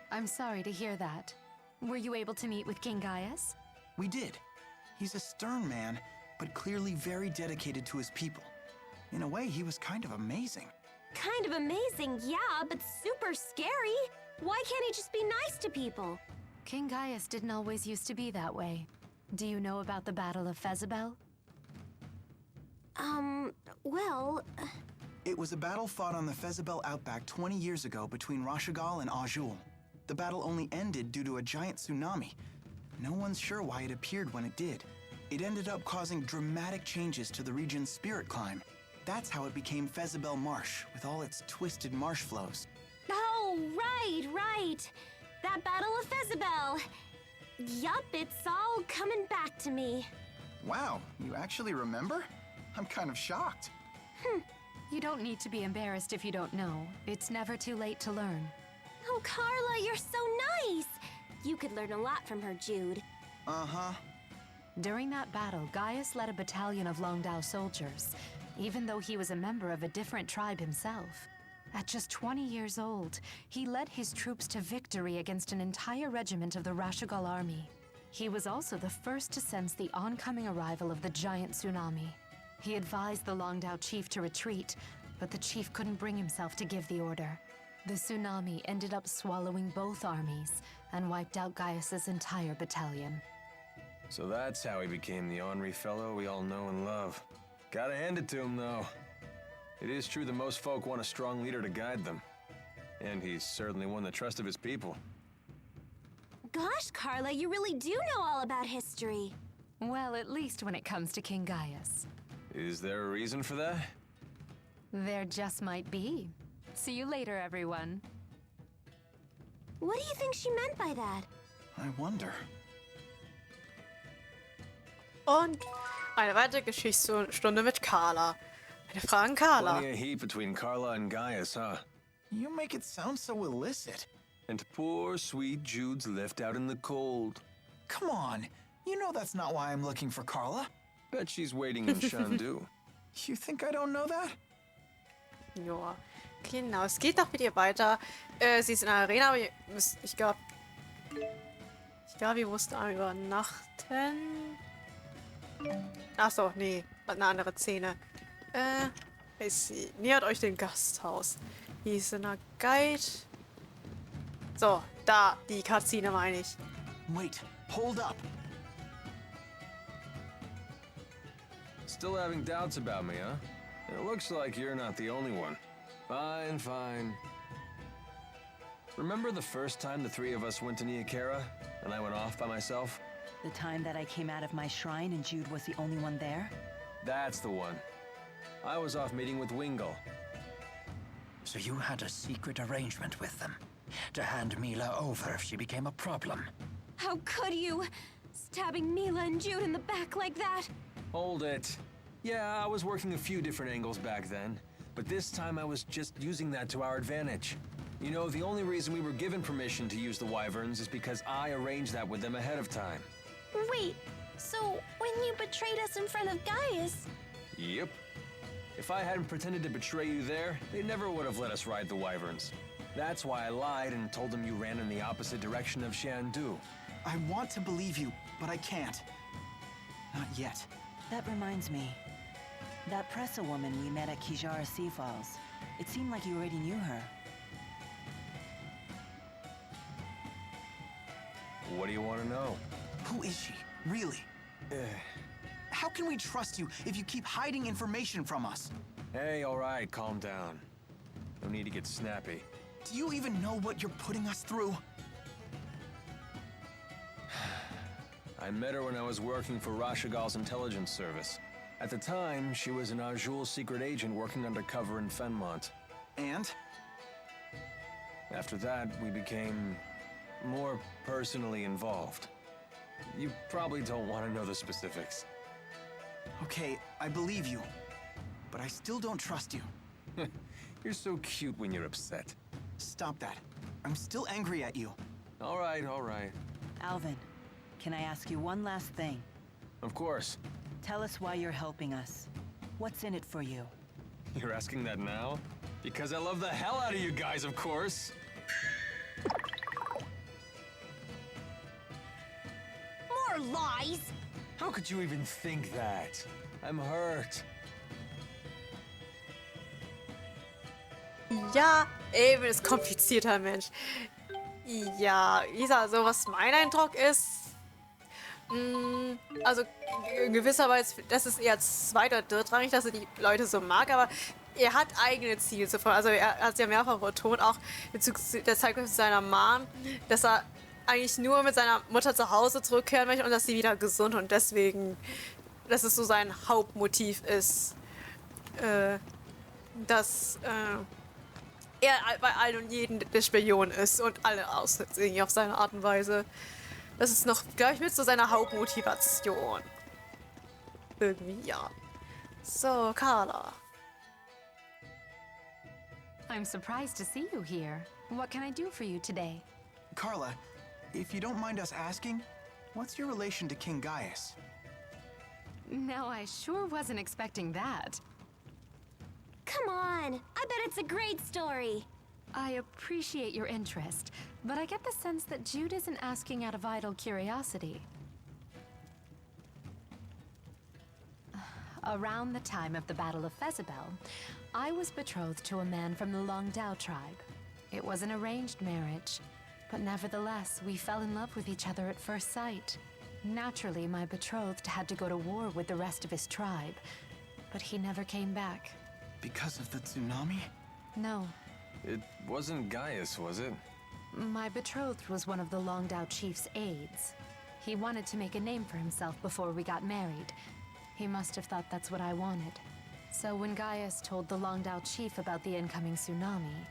I'm sorry to hear that. Were you able to meet with King Gaius? We did. He's a stern man, but clearly very dedicated to his people. In a way, he was kind of amazing. Kind of amazing, yeah, but super scary. Why can't he just be nice to people? King Gaius didn't always used to be that way. Do you know about the Battle of Fezabel? Well... It was a battle fought on the Fezabel outback 20 years ago between Auj-Oule and Auj-Oule. The battle only ended due to a giant tsunami. No one's sure why it appeared when it did. It ended up causing dramatic changes to the region's spirit climb. That's how it became Fezabel Marsh, with all its twisted marsh flows. Oh, right. That Battle of Fezabel. Yup, it's all coming back to me. Wow, you actually remember? I'm kind of shocked. You don't need to be embarrassed if you don't know. It's never too late to learn. Oh, Carla, you're so nice. You could learn a lot from her, Jude. Uh-huh. During that battle, Gaius led a battalion of Longdao soldiers, even though he was a member of a different tribe himself. At just 20 years old, he led his troops to victory against an entire regiment of the Rashigal army. He was also the first to sense the oncoming arrival of the giant tsunami. He advised the Longdao chief to retreat, but the chief couldn't bring himself to give the order. The tsunami ended up swallowing both armies and wiped out Gaius's entire battalion. So that's how he became the ornery fellow we all know and love. Gotta hand it to him, though. It is true that most folk want a strong leader to guide them. And he's certainly won the trust of his people. Gosh, Carla, you really do know all about history. Well, at least when it comes to King Gaius. Is there a reason for that? There just might be. See you later, everyone. What do you think she meant by that? I wonder. Und Eine weitere Geschichtsstunde mit Carla. Eine Frage an Carla. Plenty of heat between Carla and Gaius, huh? You make it sound so illicit. And poor, sweet Jude's left out in the cold. Come on. You know that's not why I'm looking for Carla. Bet she's waiting in Shandu. You think I don't know that? Ja, genau. Es geht doch mit ihr weiter. Sie ist in der Arena, aber ich glaube, wir mussten übernachten. Achso, nee. Eine andere Szene. Nähert euch dem Gasthaus. Hier ist eine Guide. So, da, die Cutscene meine ich. Wait, hold up. Still having doubts about me, huh? It looks like you're not the only one. Fine, fine. Remember the first time the three of us went to Niakara, and I went off by myself? The time that I came out of my shrine and Jude was the only one there? That's the one. I was off meeting with Wingle. So you had a secret arrangement with them? To hand Milla over if she became a problem? How could you? Stabbing Milla and Jude in the back like that? Hold it. Yeah, I was working a few different angles back then, but this time I was just using that to our advantage. You know, the only reason we were given permission to use the Wyverns is because I arranged that with them ahead of time. Wait, so when you betrayed us in front of Gaius... Yep. If I hadn't pretended to betray you there, they never would have let us ride the Wyverns. That's why I lied and told them you ran in the opposite direction of Shandu. I want to believe you, but I can't. Not yet. That reminds me. That Pressa woman we met at Kijara Sea Falls. It seemed like you already knew her. What do you want to know? Who is she? Really? How can we trust you if you keep hiding information from us? Hey, all right, calm down. No need to get snappy. Do you even know what you're putting us through? I met her when I was working for Rashigal's intelligence service. At the time, she was an Auj-Oule secret agent working undercover in Fenmont. And? After that, we became more personally involved. You probably don't want to know the specifics. Okay, I believe you. But I still don't trust you. You're so cute when you're upset. Stop that. I'm still angry at you. All right, all right. Alvin, can I ask you one last thing? Of course. Tell us why you're helping us. What's in it for you? You're asking that now? Because I love the hell out of you guys, of course. More lies! How could you even think that? I'm hurt. Ja, eben ist komplizierter Mensch. Ja, Lisa, so was mein Eindruck ist, also in gewisser Weise, das ist eher zweit- oder drittrangig, dass er die Leute so mag, aber er hat eigene Ziele zu verfolgen. Also er hat es ja mehrfach betont, auch bezüglich der Zeitpunkt seiner Mom, dass er eigentlich nur mit seiner Mutter zu Hause zurückkehren möchte und dass sie wieder gesund und deswegen, dass es so sein Hauptmotiv ist, dass er bei allen und jeden der Spion ist und alle ausnutzt irgendwie auf seine Art und Weise. Das ist noch, glaube ich, mit so seiner Hauptmotivation. Irgendwie, ja. So, Carla. I'm surprised to see you here. What can I do for you today? Carla, if you don't mind us asking, what's your relation to King Gaius? No, I sure wasn't expecting that. Come on! I bet it's a great story! I appreciate your interest, but I get the sense that Jude isn't asking out of idle curiosity. Around the time of the Battle of Fezabel, I was betrothed to a man from the Longdao tribe. It was an arranged marriage, but nevertheless, we fell in love with each other at first sight. Naturally, my betrothed had to go to war with the rest of his tribe, but he never came back. Because of the tsunami? No. It wasn't Gaius, was it? My betrothed was one of the Longdao chief's aides. He wanted to make a name for himself before we got married. He must have thought that's what I wanted. So when Gaius told the Longdao chief about the incoming tsunami,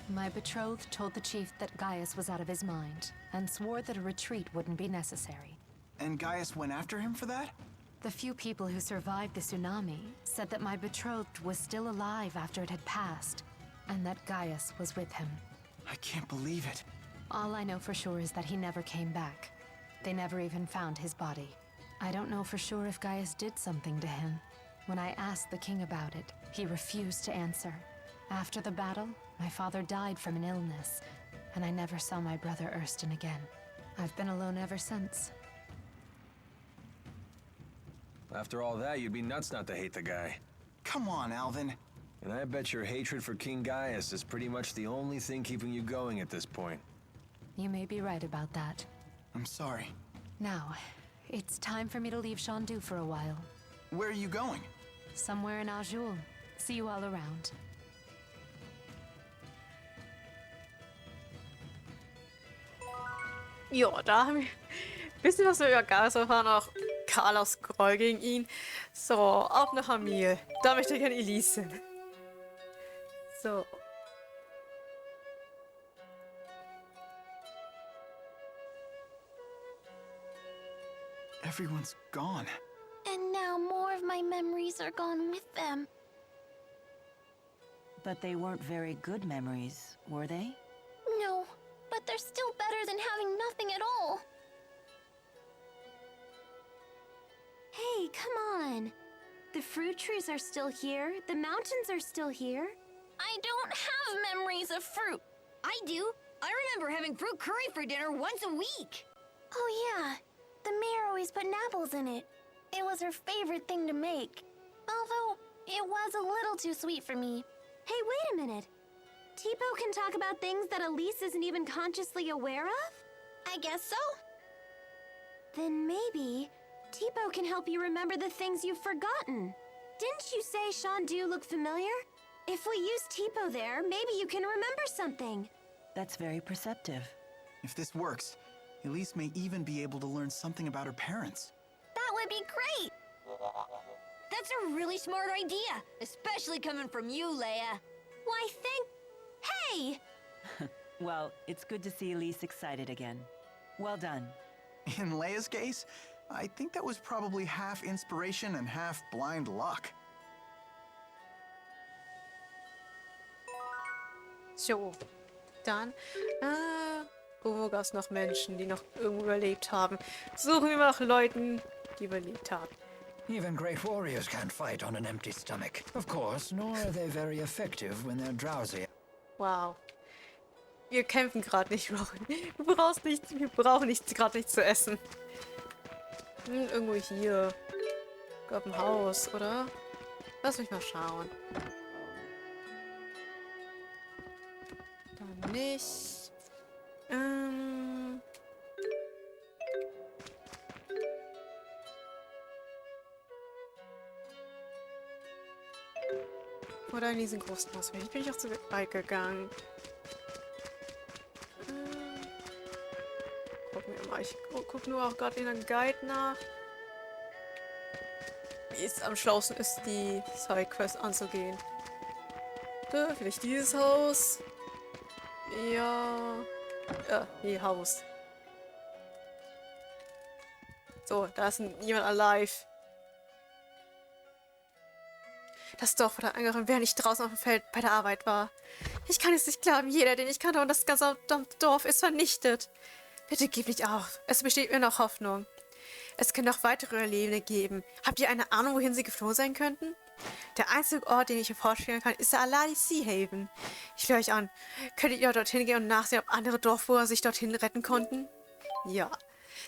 my betrothed told the chief that Gaius was out of his mind, and swore that a retreat wouldn't be necessary. And Gaius went after him for that? The few people who survived the tsunami said that my betrothed was still alive after it had passed, and that Gaius was with him. I can't believe it. All I know for sure is that he never came back. They never even found his body. I don't know for sure if Gaius did something to him. When I asked the king about it, he refused to answer. After the battle, my father died from an illness, and I never saw my brother Ersten again. I've been alone ever since. After all that, you'd be nuts not to hate the guy. Come on, Alvin. And I bet your hatred for King Gaius is pretty much the only thing keeping you going at this point. You may be right about that. I'm sorry. Now, it's time for me to leave Shandu for a while. Where are you going? Somewhere in Auj-Oule. See you all around. Ja, da haben wir ein bisschen was über Gaius erfahren, auch Carlos Groll gegen ihn. So, auf nach Hamil. Da möchte ich gerne Elise hin. So. Everyone's gone. And now more of my memories are gone with them. But they weren't very good memories, were they? No, but they're still better than having nothing at all. Hey, come on. The fruit trees are still here. The mountains are still here. I don't have memories of fruit. I do. I remember having fruit curry for dinner once a week. Oh yeah, the mayor always put apples in it. It was her favorite thing to make. Although, it was a little too sweet for me. Hey, wait a minute. Tipo can talk about things that Elise isn't even consciously aware of? I guess so. Then maybe Tipo can help you remember the things you've forgotten. Didn't you say Shandu looked familiar? If we use Tipo there, maybe you can remember something. That's very perceptive. If this works, Elise may even be able to learn something about her parents. That would be great! That's a really smart idea, especially coming from you, Leia. Why, Hey! Well, it's good to see Elise excited again. Well done. In Leia's case, I think that was probably half inspiration and half blind luck. So, dann, wo gab es noch Menschen, die noch irgendwo überlebt haben? Suchen wir nach Leuten, die überlebt haben. Even great warriors can't fight on an empty stomach. Of course, nor are they very effective when they're drowsy. Wow. Wir kämpfen gerade nicht, Robin. Wir brauchen gerade nichts zu essen. Irgendwo hier. Ich glaube ein Haus, oder? Lass mich mal schauen. Dann nicht. Oder in diesen großen Haus. Ich bin nicht auch zu weit gegangen. Gucken wir mal. Ich gucke nur auch gerade in den Guide nach. Wie es am schlausten ist, die Sidequest anzugehen. Vielleicht dieses Haus. Ja. Ja, nee, Haus. So, da ist jemand alive. Das Dorf wurde angegriffen, während ich draußen auf dem Feld bei der Arbeit war. Ich kann es nicht glauben, jeder, den ich kannte und das ganze Dorf ist vernichtet. Bitte gib nicht auf. Es besteht mir noch Hoffnung. Es können noch weitere Überlebende geben. Habt ihr eine Ahnung, wohin sie geflohen sein könnten? Der einzige Ort, den ich mir vorstellen kann, ist der Aladi Sea Haven. Ich höre euch an. Könntet ihr dorthin gehen und nachsehen, ob andere Dorfbewohner sich dorthin retten konnten? Ja.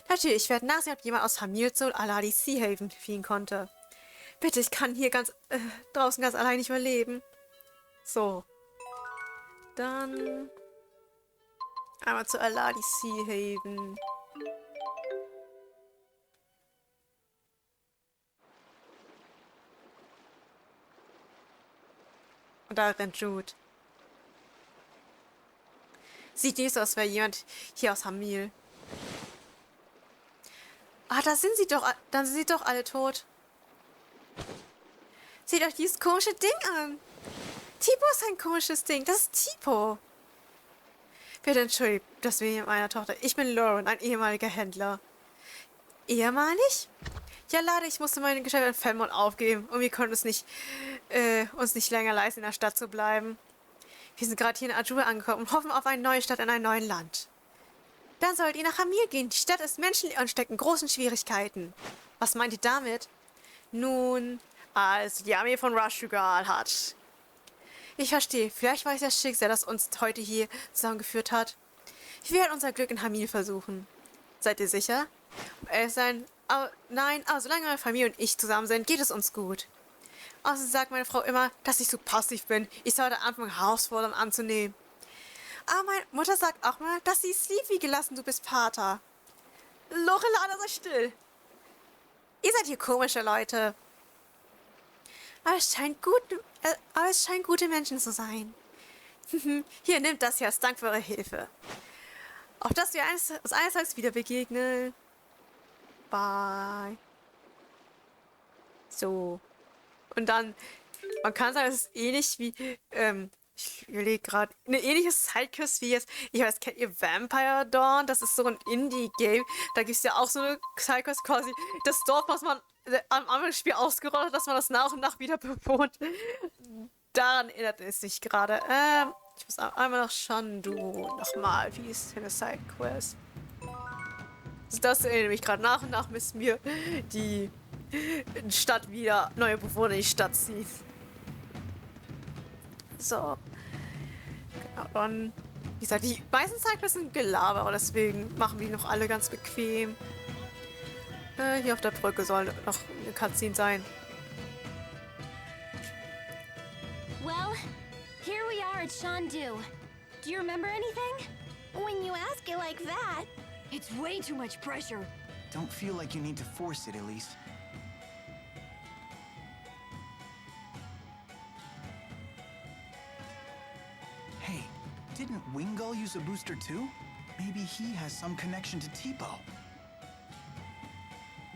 Natürlich, ich werde nachsehen, ob jemand aus Hamil zu Aladi Sea Haven fliehen konnte. Bitte, ich kann hier draußen ganz allein nicht überleben. So. Dann einmal zu Aladi Sea Haven. Und da rennt Jude. Sieht nicht so aus, als wäre jemand hier aus Hamil. Ah, da sind sie doch. Dann sind sie doch alle tot. Seht euch dieses komische Ding an. Tipo ist ein komisches Ding. Das ist Tipo. Bitte entschuldigt das wegen meiner Tochter. Ich bin Lauren, ein ehemaliger Händler. Ehemalig? Ja, leider, ich musste meine Geschäfte in Fellmont aufgeben und wir konnten uns nicht länger leisten, in der Stadt zu bleiben. Wir sind gerade hier in Auj-Oule angekommen und hoffen auf eine neue Stadt in einem neuen Land. Dann sollt ihr nach Hamir gehen. Die Stadt ist menschenleer und steckt in großen Schwierigkeiten. Was meint ihr damit? Nun, also die Armee von Rashugal hat. Ich verstehe. Vielleicht war es das Schicksal, das uns heute hier zusammengeführt hat. Wir werden unser Glück in Hamir versuchen. Seid ihr sicher? Nein, aber solange meine Familie und ich zusammen sind, geht es uns gut. Außerdem sagt meine Frau immer, dass ich so passiv bin. Ich sollte anfangen, Herausforderungen anzunehmen. Aber meine Mutter sagt auch mal, dass sie es liebt, wie gelassen du bist, Pater. Lorelana, sei still. Ihr seid hier komische Leute. Aber es scheint gute Menschen zu sein. Hier, nehmt das hier als Dank für eure Hilfe. Auf dass wir eines Tages wieder begegnen. Bye. So. Und dann, man kann sagen, es ist ähnlich wie, ich überlege gerade, eine ähnliche Sidequest wie jetzt, ich weiß, kennt ihr Vampire Dawn? Das ist so ein Indie-Game. Da gibt es ja auch so eine Sidequest quasi, das Dorf, was man am Anfang des Spiels ausgerollt hat, dass man das nach und nach wieder bewohnt. Daran erinnert es sich gerade. Ich muss einmal nach Shandu nochmal, wie ist eine Sidequest? Also das erinnert mich gerade. Nach und nach müssen wir die Stadt wieder, neue Bewohner in die Stadt ziehen. So. Genau, dann, wie gesagt, die meisten Sidequests sind Gelaber, aber deswegen machen wir die noch alle ganz bequem. Hier auf der Brücke soll noch eine Cutscene sein. Well, here we are at Shandu. Do you remember anything? When you ask it like that, It's way too much pressure. Don't feel like you need to force it, Elise. Hey, didn't Wingull use a booster too? Maybe he has some connection to Tipo.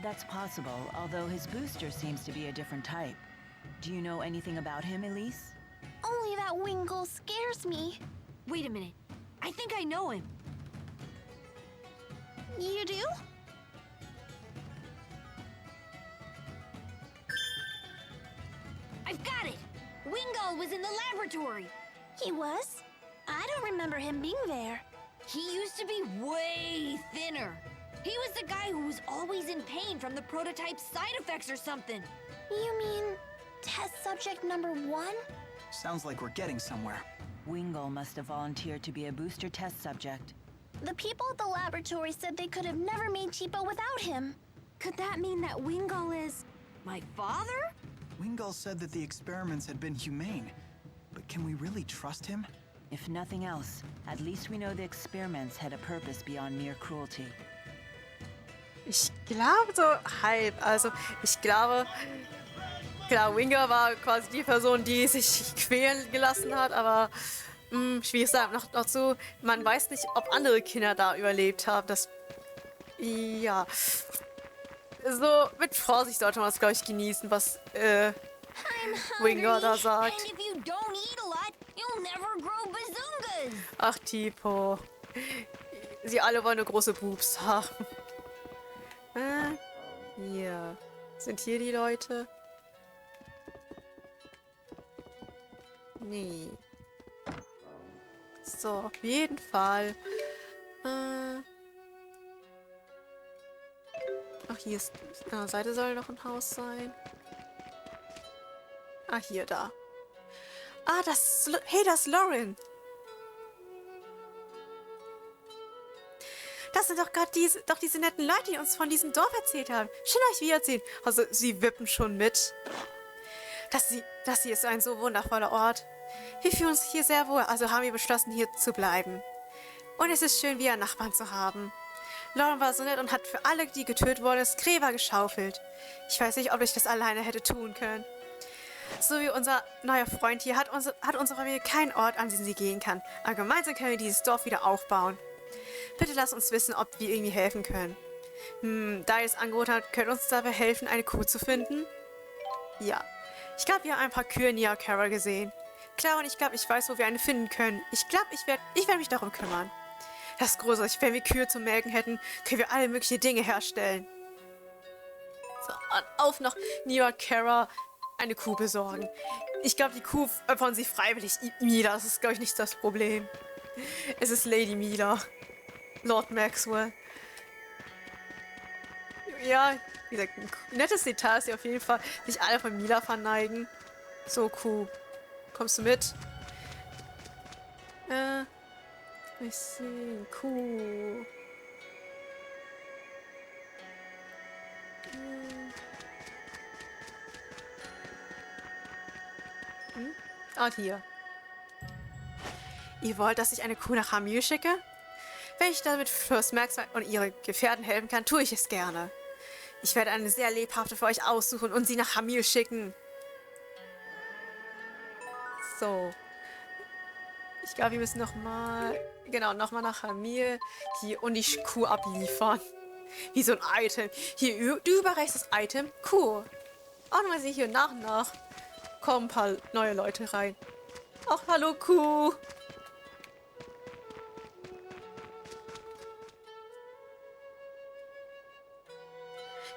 That's possible, although his booster seems to be a different type. Do you know anything about him, Elise? only that Wingull scares me. Wait a minute. I think I know him. You do? I've got it! Wingull was in the laboratory! He was? I don't remember him being there. He used to be way thinner. He was the guy who was always in pain from the prototype's side effects or something. You mean test subject number 1? Sounds like we're getting somewhere. Wingull must have volunteered to be a booster test subject. The people at the laboratory said they could have never made Tipo without him. Could that mean that Wingull is... My father? Wingull said that the experiments had been humane. But can we really trust him? If nothing else, at least we know the experiments had a purpose beyond mere cruelty. Ich glaube so halb. Also, ich glaube, klar, Wingull war quasi die Person, die sich quälen gelassen hat, aber schwierig sagen. Noch dazu, man weiß nicht, ob andere Kinder da überlebt haben. Das, ja, so mit Vorsicht sollte man das, glaube ich, genießen, was Wingull da sagt. And if you don't eat a lot, you'll never grow bazungas. Ach, Tipo. Sie alle wollen eine große Boobs haben. Hier. Sind hier die Leute? Nee. So, auf jeden Fall. Ach, hier ist... An der Seite soll noch ein Haus sein. Ah, hier, da. Ah, das... Hey, das ist Lauren. Das sind doch gerade diese netten Leute, die uns von diesem Dorf erzählt haben. Schön, euch wiedersehen. Also, sie wippen schon mit. Das hier ist ein so wundervoller Ort. Wir fühlen uns hier sehr wohl, also haben wir beschlossen, hier zu bleiben. Und es ist schön, wieder Nachbarn zu haben. Lauren war so nett und hat für alle, die getötet wurden, Gräber geschaufelt. Ich weiß nicht, ob ich das alleine hätte tun können. So wie unser neuer Freund hier hat unsere Familie keinen Ort, an den sie gehen kann. Aber gemeinsam können wir dieses Dorf wieder aufbauen. Bitte lasst uns wissen, ob wir irgendwie helfen können. Da ihr es angeboten habt, könnt ihr uns dabei helfen, eine Kuh zu finden? Ja. Ich glaube, wir haben ein paar Kühe in Niagara gesehen. Klar, und ich glaube, ich weiß, wo wir eine finden können. Ich glaube, ich werde mich darum kümmern. Das ist großartig. Wenn wir Kühe zum Melken hätten, können wir alle möglichen Dinge herstellen. auf nach New York Kara eine Kuh besorgen. Ich glaube, die Kuh opfern sie freiwillig. Milla, das ist, glaube ich, nicht das Problem. Es ist Lady Milla. Lord Maxwell. Ja, wie gesagt, ein nettes Detail ist ja auf jeden Fall, sich alle von Milla verneigen. So, Kuh. Kommst du mit? Ich sehe Kuh. Ah, hier. Ihr wollt, dass ich eine Kuh nach Hamil schicke? Wenn ich damit Fürst Maxwell und ihre Gefährten helfen kann, tue ich es gerne. Ich werde eine sehr lebhafte für euch aussuchen und sie nach Hamil schicken. So. Ich glaube, wir müssen nochmal nach Hamil hier und die Kuh abliefern. Wie so ein Item. Hier, du überreichst das Item. Kuh. Auch nochmal sie hier nach und nach. Kommen ein paar neue Leute rein. Ach, hallo Kuh.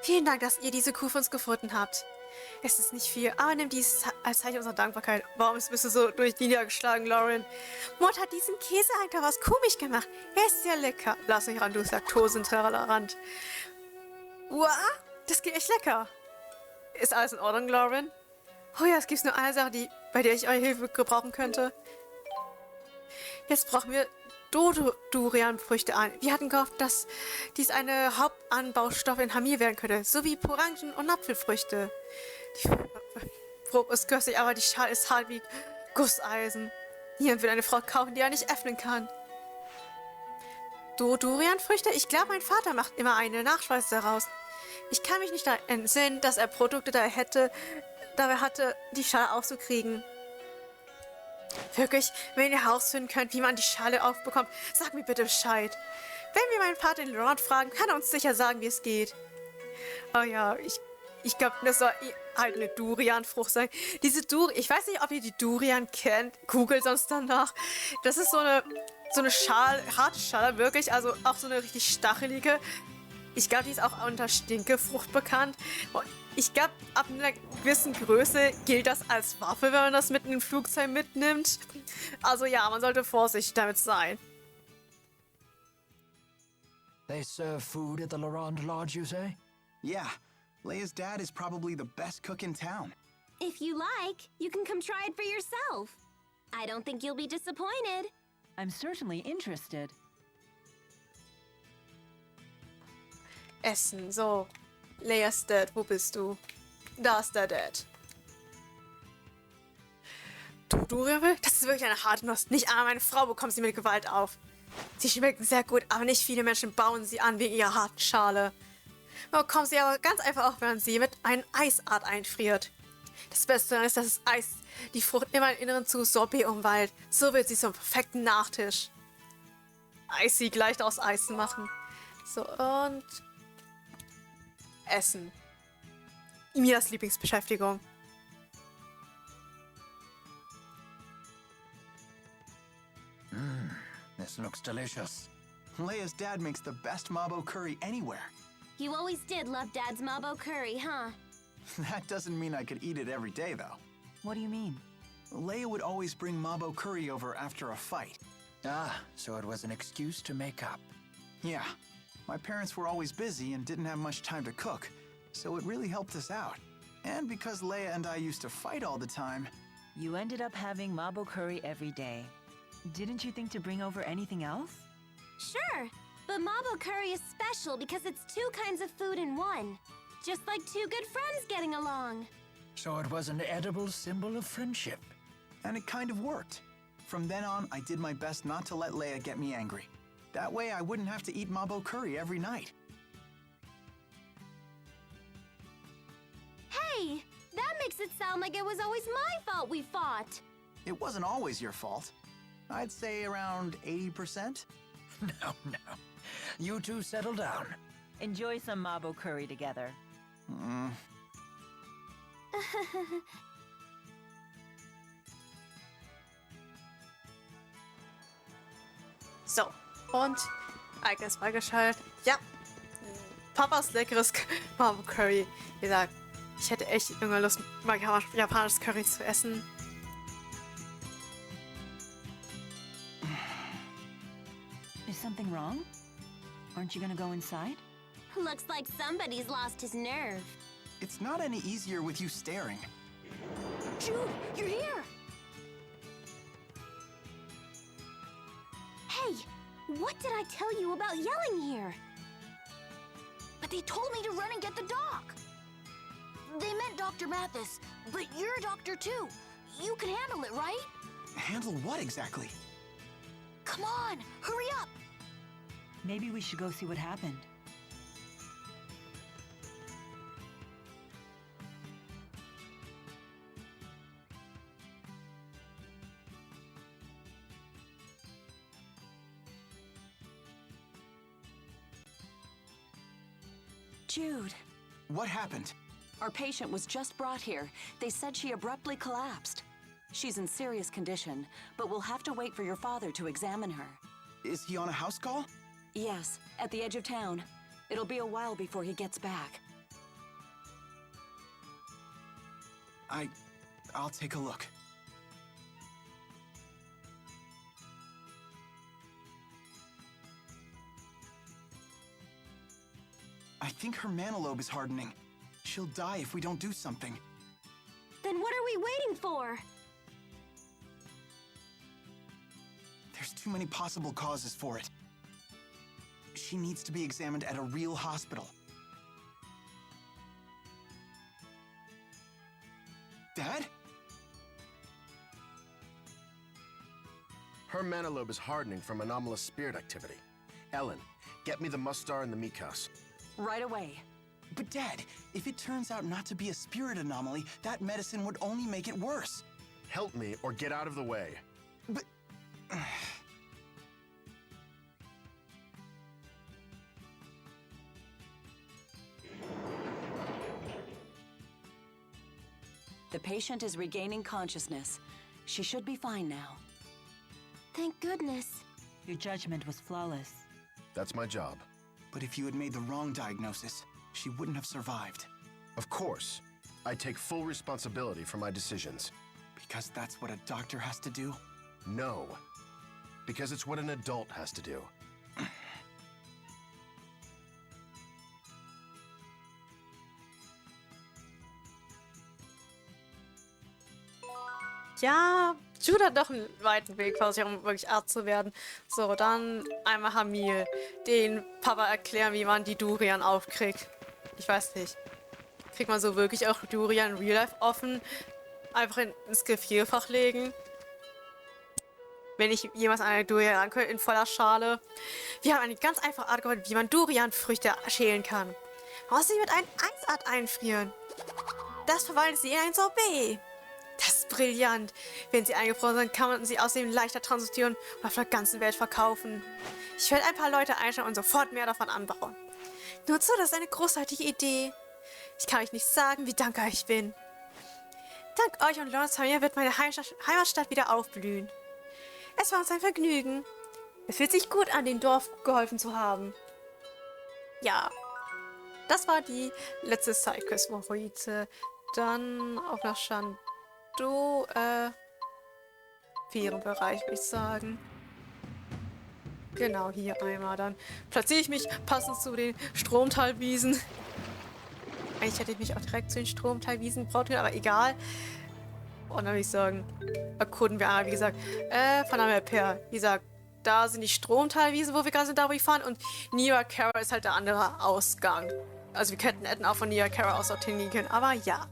Vielen Dank, dass ihr diese Kuh für uns gefunden habt. Es ist nicht viel, aber nimm dies als Zeichen unserer Dankbarkeit. Warum bist du so durch die niedergeschlagen, Lauren? Mord hat diesen Käse einfach aus Kuhmilch gemacht. Er ist sehr lecker. Lass mich ran, du Laktoseintolerant. Uah, das geht echt lecker. Ist alles in Ordnung, Lauren? Oh ja, es gibt nur eine Sache, bei der ich eure Hilfe gebrauchen könnte. Jetzt brauchen wir Durianfrüchte an. Wir hatten gehofft, dass dies eine Hauptanbaustoff in Hamil werden könnte, sowie Orangen- und Apfelfrüchte. Die Frucht ist köstlich, aber die Schale ist hart wie Gusseisen. Niemand will eine Frucht kaufen, die er nicht öffnen kann. Durianfrüchte? Ich glaube, mein Vater macht immer eine Nachspeise daraus. Ich kann mich nicht daran entsinnen, dass er Produkte dabei hatte, die Schale aufzukriegen. Wirklich, wenn ihr herausfinden könnt, wie man die Schale aufbekommt, sagt mir bitte Bescheid. Wenn wir meinen Vater in Lord fragen, kann er uns sicher sagen, wie es geht. Oh ja, ich glaube, das soll halt eine Durianfrucht sein. Ich weiß nicht, ob ihr die Durian kennt. Googelt sonst danach. Das ist so eine harte Schale, wirklich. Also auch so eine richtig stachelige. Ich glaube, die ist auch unter Stinkefrucht bekannt. Und ich glaube, ab einer gewissen Größe gilt das als Waffe, wenn man das mit in ein Flugzeug mitnimmt. Also ja, man sollte vorsichtig damit sein. They serve food at the Laurent Lodge, you say? Yeah. Leia's dad is probably the best cook in town. If you like, you can come try it for yourself. I don't think you'll be disappointed. I'm certainly interested. Essen, so. Leia's Dad, wo bist du? Da ist der Dad. Durian? Das ist wirklich eine harte Nuss. Nicht einmal meine Frau bekommt sie mit Gewalt auf. Sie schmecken sehr gut, aber nicht viele Menschen bauen sie an wegen ihrer harten Schale. Man bekommt sie aber ganz einfach auch, wenn man sie mit einer Eisart einfriert. Das Beste ist, dass die Frucht immer im Inneren zu Sorbet umwandelt. So wird sie zum perfekten Nachtisch. Eisig leicht aus Eis zu machen. So, und Essen. Mias Lieblingsbeschäftigung. This looks delicious. Leia's dad makes the best mabo curry anywhere. You always did love Dad's mabo curry, huh? That doesn't mean I could eat it every day, though. What do you mean? Leia would always bring mabo curry over after a fight. Ah, so it was an excuse to make up. Yeah. My parents were always busy and didn't have much time to cook, so it really helped us out. And because Leia and I used to fight all the time... You ended up having mabo curry every day. Didn't you think to bring over anything else? Sure, but mabo curry is special because it's two kinds of food in one. Just like two good friends getting along. So it was an edible symbol of friendship. And it kind of worked. From then on, I did my best not to let Leia get me angry. That way, I wouldn't have to eat mabo curry every night. Hey, that makes it sound like it was always my fault we fought. It wasn't always your fault. I'd say around 80%. No. You two settle down. Enjoy some mabo curry together. So, und Ereignis freigeschaltet. Ja. Papas leckeres Curry. Wie gesagt, ich hätte echt immer Lust, mal japanisches Curry zu essen. Is something wrong? Aren't you gonna go inside? Looks like somebody's lost his nerve. It's not any easier with you staring. Jude, you're here! Hey, what did I tell you about yelling here? But they told me to run and get the doc. They meant Dr. Mathis, but you're a doctor too. You can handle it, right? Handle what exactly? Come on, hurry up! Maybe we should go see what happened. Jude. What happened? Our patient was just brought here. They said she abruptly collapsed. She's in serious condition, but we'll have to wait for your father to examine her. Is he on a house call? Yes, at the edge of town. It'll be a while before he gets back. I'll take a look. I think her mantle lobe is hardening. She'll die if we don't do something. Then what are we waiting for? There's too many possible causes for it. She needs to be examined at a real hospital. Dad? Her mantle lobe is hardening from anomalous spirit activity. Ellen, get me the Mustar and the Mikas. Right away. But Dad, if it turns out not to be a spirit anomaly, that medicine would only make it worse. Help me or get out of the way. But... The patient is regaining consciousness. She should be fine now. Thank goodness. Your judgment was flawless. That's my job. But if you had made the wrong diagnosis, she wouldn't have survived. Of course. I take full responsibility for my decisions. Because that's what a doctor has to do? No. Because it's what an adult has to do. Ja, Jude hat doch einen weiten Weg vor sich, um wirklich Arzt zu werden. So, dann einmal Hamil. Den Papa erklären, wie man die Durian aufkriegt. Ich weiß nicht. Kriegt man so wirklich auch Durian in Real Life offen? Einfach ins Gefrierfach legen? Wenn ich jemals eine Durian ankönnte, in voller Schale. Wir haben eine ganz einfache Art geholt, wie man Durian-Früchte schälen kann. Man muss sie mit einem Eisart einfrieren. Das verwandelt sie in ein Sorbet. Das ist brillant. Wenn sie eingefroren sind, kann man sie außerdem leichter transportieren und auf der ganzen Welt verkaufen. Ich werde ein paar Leute einstellen und sofort mehr davon anbauen. Nur so, das ist eine großartige Idee. Ich kann euch nicht sagen, wie dankbar ich bin. Dank euch und Lords Familie wird meine Heimatstadt wieder aufblühen. Es war uns ein Vergnügen. Es fühlt sich gut an, dem Dorf geholfen zu haben. Ja, das war die letzte Sidequest von heute. Dann auch nach Schaut, Ferienbereich, würde ich sagen. Genau, hier einmal. Dann platziere ich mich passend zu den Stromtalwiesen. Eigentlich hätte ich mich auch direkt zu den Stromtalwiesen brauchen können, aber egal. Und dann würde ich sagen, erkunden wir einmal, wie gesagt, von der Map her. Wie gesagt, da sind die Stromtalwiesen, wo wir gerade sind, da wo ich fahren. Und Nia Cara ist halt der andere Ausgang. Also wir hätten auch von Nia Cara aus dorthin gehen können, aber ja.